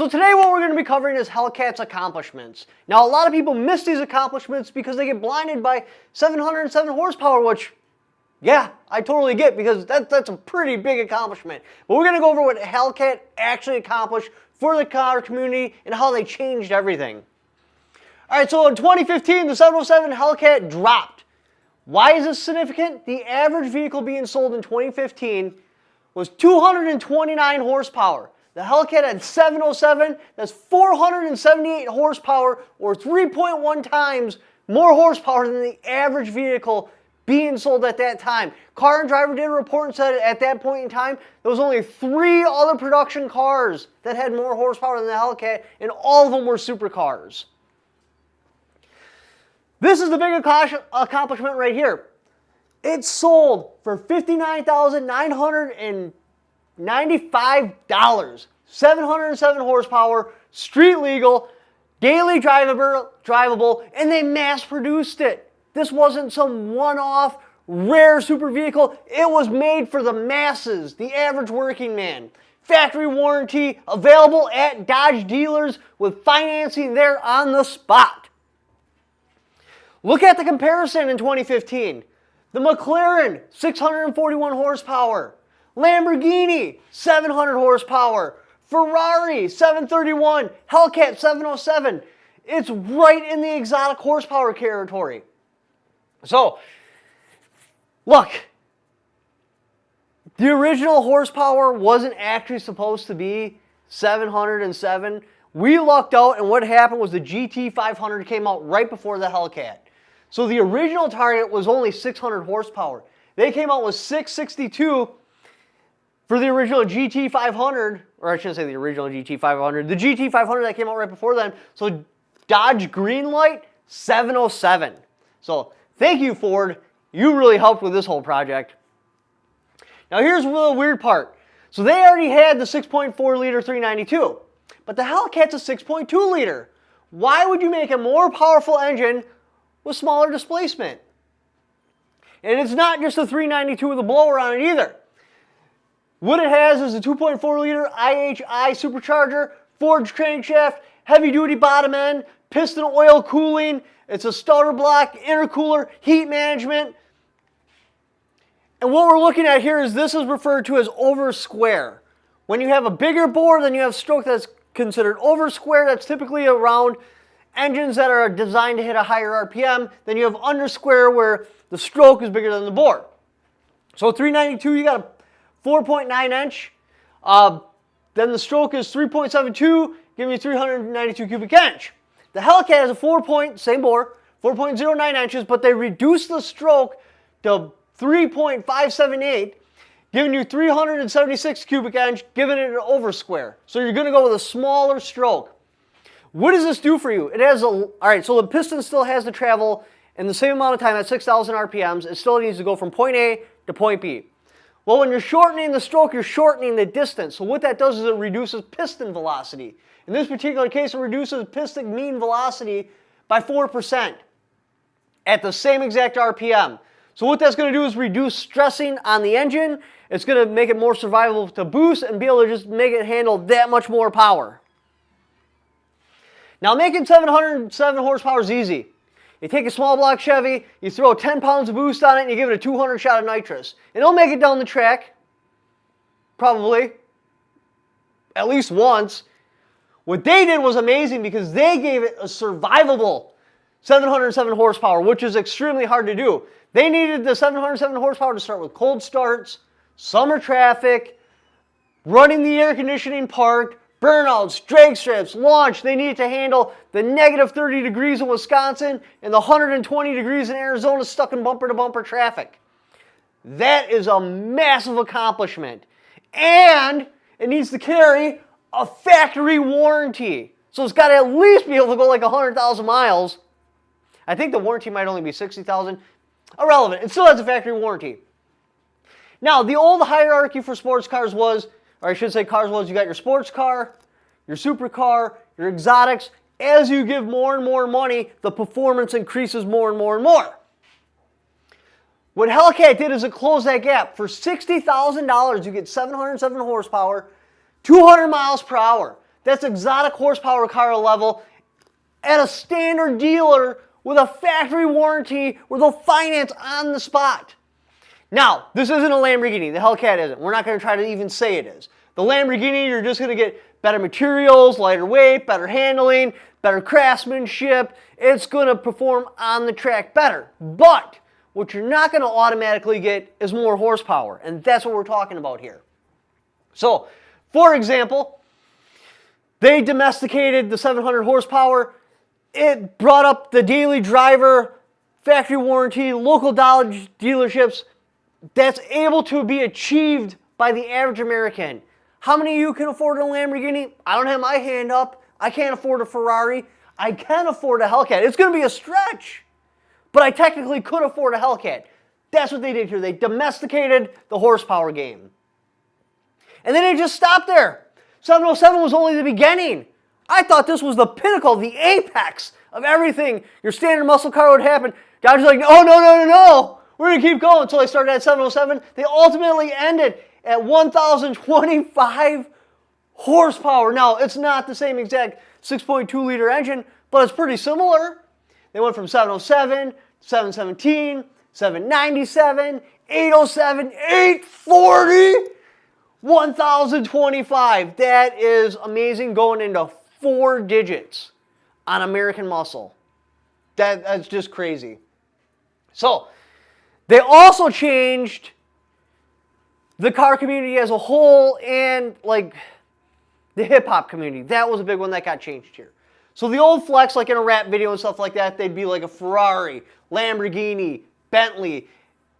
So today what we're going to be covering is Hellcat's accomplishments. Now a lot of people miss these accomplishments because they get blinded by 707 horsepower, which, yeah, I totally get because that's a pretty big accomplishment. But we're going to go over what Hellcat actually accomplished for the car community and how they changed everything. Alright, so in 2015, the 707 Hellcat dropped. Why is this significant? The average vehicle being sold in 2015 was 229 horsepower. The Hellcat had 707, that's 478 horsepower, or 3.1 times more horsepower than the average vehicle being sold at that time. Car and Driver did a report and said at that point in time, there was only 3 other production cars that had more horsepower than the Hellcat, and all of them were supercars. This is the big accomplishment right here. It sold for $59,995. 707 horsepower, street legal, daily drivable, and they mass produced it. This wasn't some one-off rare super vehicle. It was made for the masses, the average working man. Factory warranty, available at Dodge dealers with financing there on the spot. Look at the comparison in 2015. The McLaren, 641 horsepower. Lamborghini, 700 horsepower. Ferrari, 731. Hellcat, 707. It's right in the exotic horsepower territory. So, look. The original horsepower wasn't actually supposed to be 707. We lucked out, and what happened was the GT500 came out right before the Hellcat. So the original target was only 600 horsepower. They came out with 662 for the original GT500, or I shouldn't say the original GT500, the GT500 that came out right before then. So Dodge Greenlight, 707. So thank you, Ford. You really helped with this whole project. Now here's the weird part. So they already had the 6.4 liter 392, but the Hellcat's a 6.2 liter. Why would you make a more powerful engine with smaller displacement? And it's not just a 392 with a blower on it either. What it has is a 2.4 liter IHI supercharger, forged crankshaft, heavy duty bottom end, piston oil cooling, it's a starter block, intercooler, heat management. And what we're looking at here is this is referred to as over square. When you have a bigger bore, then you have stroke that's considered over square. That's typically around engines that are designed to hit a higher RPM. Then you have under square where the stroke is bigger than the bore. So 392, you got a 4.9 inch. Then the stroke is 3.72, giving you 392 cubic inch. The Hellcat has a same bore, 4.09 inches, but they reduced the stroke to 3.578, giving you 376 cubic inch, giving it an over square. So you're going to go with a smaller stroke. What does this do for you? It has alright, so the piston still has to travel in the same amount of time at 6,000 RPMs. It still needs to go from point A to point B. Well, when you're shortening the stroke, you're shortening the distance. So what that does is it reduces piston velocity. In this particular case, it reduces piston mean velocity by 4% at the same exact RPM. So what that's going to do is reduce stressing on the engine. It's going to make it more survivable to boost and be able to just make it handle that much more power. Now making 707 horsepower is easy. You take a small block Chevy, you throw 10 pounds of boost on it, and you give it a 200 shot of nitrous. And it'll make it down the track, probably, at least once. What they did was amazing because they gave it a survivable 707 horsepower, which is extremely hard to do. They needed the 707 horsepower to start with cold starts, summer traffic, running the air conditioning parked, burnouts, drag strips, launch. They needed to handle the negative 30 degrees in Wisconsin and the 120 degrees in Arizona stuck in bumper-to-bumper traffic. That is a massive accomplishment. And it needs to carry a factory warranty. So it's got to at least be able to go like 100,000 miles. I think the warranty might only be 60,000. Irrelevant. It still has a factory warranty. Now, the old hierarchy for sports cars was, or I should say cars was, you got your sports car, your supercar, your exotics. As you give more and more money, the performance increases more and more and more. What Hellcat did is it closed that gap. For $60,000, you get 707 horsepower, 200 miles per hour. That's exotic horsepower car level at a standard dealer with a factory warranty where they'll finance on the spot. Now, this isn't a Lamborghini. The Hellcat isn't. We're not going to try to even say it is. The Lamborghini, you're just going to get better materials, lighter weight, better handling, better craftsmanship. It's going to perform on the track better. But what you're not going to automatically get is more horsepower. And that's what we're talking about here. So, for example, they domesticated the 700 horsepower. It brought up the daily driver, factory warranty, local Dodge dealerships. That's able to be achieved by the average American. How many of you can afford a Lamborghini? I don't have my hand up. I can't afford a Ferrari. I can afford a Hellcat. It's going to be a stretch, but I technically could afford a Hellcat. That's what they did here. They domesticated the horsepower game. And then they just stopped there. 707 was only the beginning. I thought this was the pinnacle, the apex of everything your standard muscle car would happen. Dodge was like, no. We're going to keep going until they started at 707. They ultimately ended at 1,025 horsepower. Now, it's not the same exact 6.2 liter engine, but it's pretty similar. They went from 707, 717, 797, 807, 840, 1,025. That is amazing, going into 4 digits on American muscle. That's just crazy. So, they also changed the car community as a whole and like the hip hop community. That was a big one that got changed here. So the old flex, like in a rap video and stuff like that, they'd be like a Ferrari, Lamborghini, Bentley,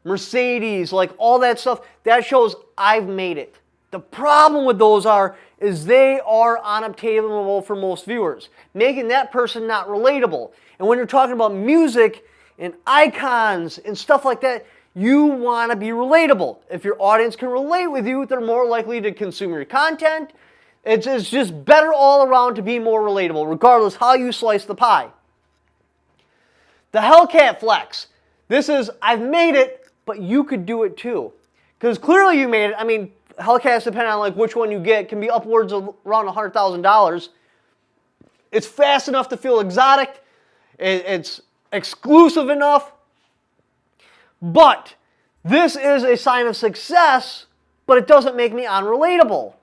Mercedes, like all that stuff. That shows I've made it. The problem with those is they are unobtainable for most viewers, making that person not relatable. And when you're talking about music and icons and stuff like that, you want to be relatable. If your audience can relate with you, they're more likely to consume your content. It's just better all around to be more relatable, regardless how you slice the pie. The Hellcat Flex. This is, I've made it, but you could do it too. Because clearly you made it. I mean, Hellcats, depending on like which one you get, can be upwards of around $100,000. It's fast enough to feel exotic. It's exclusive enough. But this is a sign of success, but it doesn't make me unrelatable.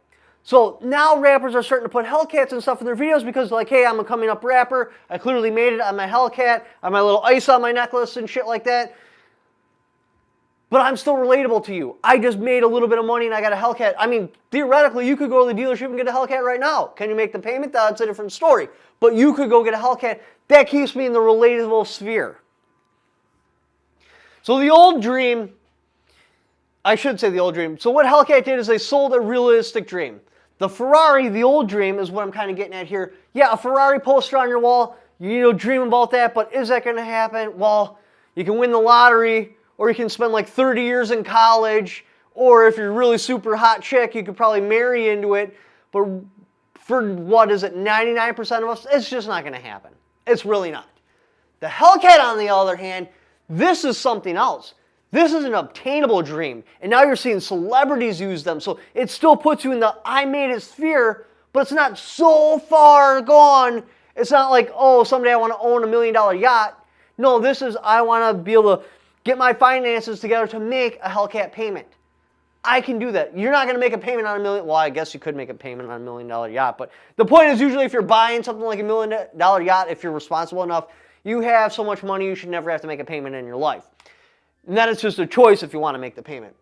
So now rappers are starting to put Hellcats and stuff in their videos because like, hey, I'm a coming up rapper. I clearly made it on my Hellcat. I have my little ice on my necklace and shit like that. But I'm still relatable to you. I just made a little bit of money and I got a Hellcat. I mean, theoretically, you could go to the dealership and get a Hellcat right now. Can you make the payment? That's a different story. But you could go get a Hellcat. That keeps me in the relatable sphere. So the old dream, I should say the old dream. So what Hellcat did is they sold a realistic dream. The Ferrari, the old dream, is what I'm kind of getting at here. Yeah, a Ferrari poster on your wall, you dream about that, but is that going to happen? Well, you can win the lottery, or you can spend like 30 years in college, or if you're a really super hot chick, you could probably marry into it. But for what is it, 99% of us, it's just not going to happen. It's really not. The Hellcat, on the other hand, this is something else. This is an obtainable dream. And now you're seeing celebrities use them. So it still puts you in the I made it sphere, but it's not so far gone. It's not like, oh, someday I want to own $1 million yacht. No, this is I want to be able to get my finances together to make a Hellcat payment. I can do that. You're not going to make a payment on $1 million. Well, I guess you could make a payment on $1 million yacht. But the point is usually if you're buying something like $1 million yacht, if you're responsible enough, you have so much money you should never have to make a payment in your life. And then it's just a choice if you want to make the payment.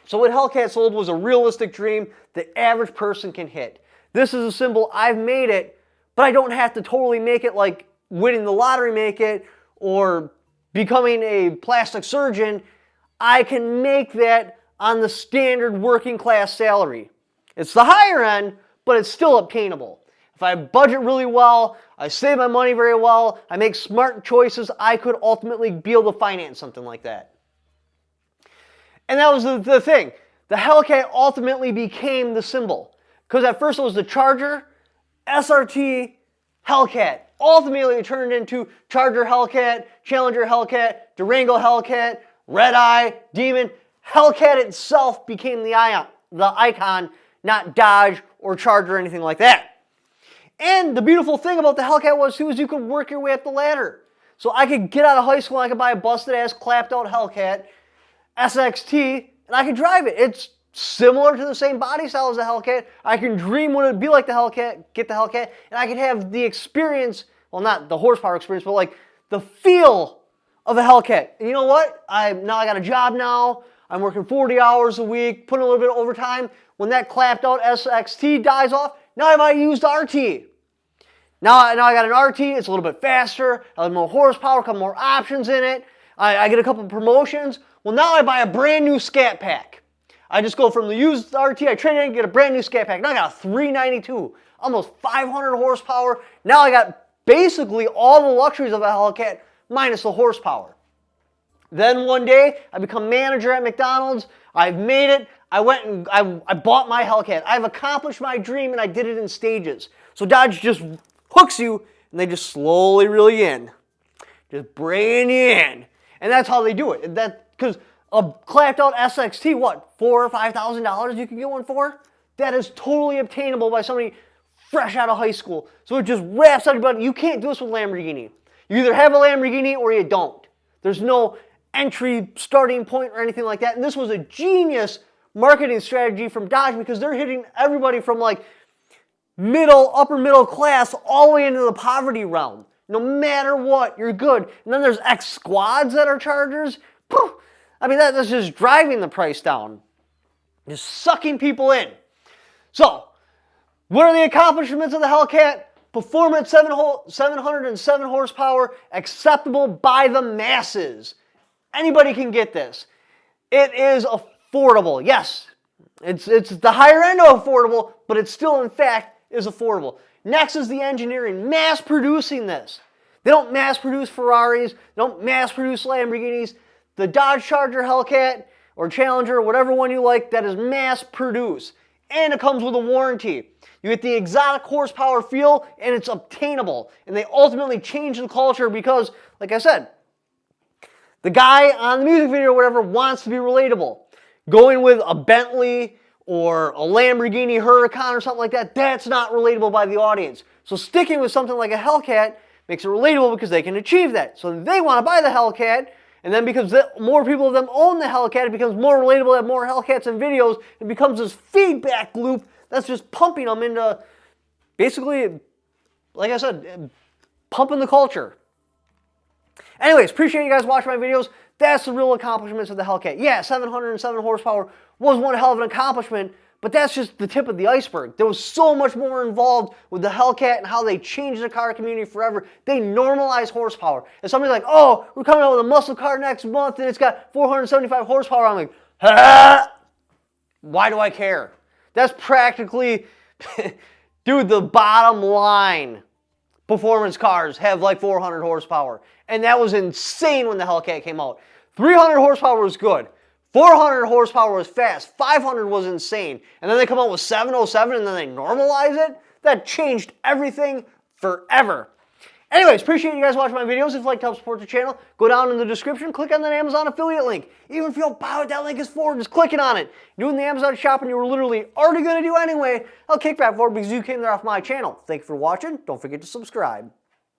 So what Hellcat sold was a realistic dream the average person can hit. This is a symbol, I've made it, but I don't have to totally make it like winning the lottery make it or becoming a plastic surgeon. I can make that on the standard working class salary. It's the higher end, but it's still obtainable. If I budget really well, I save my money very well, I make smart choices, I could ultimately be able to finance something like that. And that was the thing. The Hellcat ultimately became the symbol. Because at first it was the Charger, SRT, Hellcat. Ultimately it turned into Charger Hellcat, Challenger Hellcat, Durango Hellcat, Red Eye, Demon. Hellcat itself became the icon, not Dodge or Charger or anything like that. And the beautiful thing about the Hellcat was too is you could work your way up the ladder. So I could get out of high school and I could buy a busted ass clapped out Hellcat SXT and I could drive it. It's similar to the same body style as the Hellcat. I can dream what it'd be like the Hellcat, get the Hellcat, and I could have the experience, well not the horsepower experience, but like the feel of a Hellcat. And you know what? I got a job now. I'm working 40 hours a week, putting a little bit of overtime. When that clapped out SXT dies off, now I might use the RT. Now I got an RT, it's a little bit faster, I have more horsepower, a couple more options in it. I get a couple of promotions. Well, now I buy a brand new Scat Pack. I just go from the used RT, I trade it in and get a brand new Scat Pack. Now I got a 392, almost 500 horsepower. Now I got basically all the luxuries of a Hellcat minus the horsepower. Then one day, I become manager at McDonald's. I've made it. I went and I bought my Hellcat. I've accomplished my dream and I did it in stages. So Dodge just hooks you and they just slowly reel you in. Just bring you in. And that's how they do it. Because a clapped out SXT, what, $4,000 or $5,000 you can get one for? That is totally obtainable by somebody fresh out of high school. So it just wraps everybody. You can't do this with Lamborghini. You either have a Lamborghini or you don't. There's no entry starting point or anything like that. And this was a genius marketing strategy from Dodge because they're hitting everybody from like upper middle class all the way into the poverty realm. No matter what, you're good. And then there's X squads that are Chargers. I mean, that's just driving the price down. Just sucking people in. So, what are the accomplishments of the Hellcat? Performance 707 horsepower, acceptable by the masses. Anybody can get this. It is affordable. Yes, it's the higher end of affordable, but it still, in fact, is affordable. Next is the engineering, mass producing this. They don't mass produce Ferraris, they don't mass produce Lamborghinis. The Dodge Charger Hellcat or Challenger, whatever one you like, that is mass produced. And it comes with a warranty. You get the exotic horsepower feel and it's obtainable. And they ultimately change the culture because, like I said, the guy on the music video or whatever wants to be relatable. Going with a Bentley or a Lamborghini Huracan or something like that, that's not relatable by the audience. So sticking with something like a Hellcat makes it relatable because they can achieve that. So they want to buy the Hellcat, and then because more people of them own the Hellcat, it becomes more relatable, they have more Hellcats and videos. It becomes this feedback loop that's just pumping them into, basically, like I said, pumping the culture. Anyways, appreciate you guys watching my videos. That's the real accomplishments of the Hellcat. Yeah, 707 horsepower was one hell of an accomplishment, but that's just the tip of the iceberg. There was so much more involved with the Hellcat and how they changed the car community forever. They normalized horsepower. And somebody's like, oh, we're coming out with a muscle car next month and it's got 475 horsepower. I'm like, ah! Why do I care? That's practically, dude, the bottom line. Performance cars have like 400 horsepower. And that was insane when the Hellcat came out. 300 horsepower was good. 400 horsepower was fast. 500 was insane. And then they come out with 707 and then they normalize it. That changed everything forever. Anyways, appreciate you guys watching my videos. If you'd like to help support the channel, go down in the description, click on that Amazon affiliate link. Even if you don't buy what that link is for, just clicking on it. Doing the Amazon shopping you were literally already going to do anyway, I'll kick back for it because you came there off my channel. Thank you for watching. Don't forget to subscribe.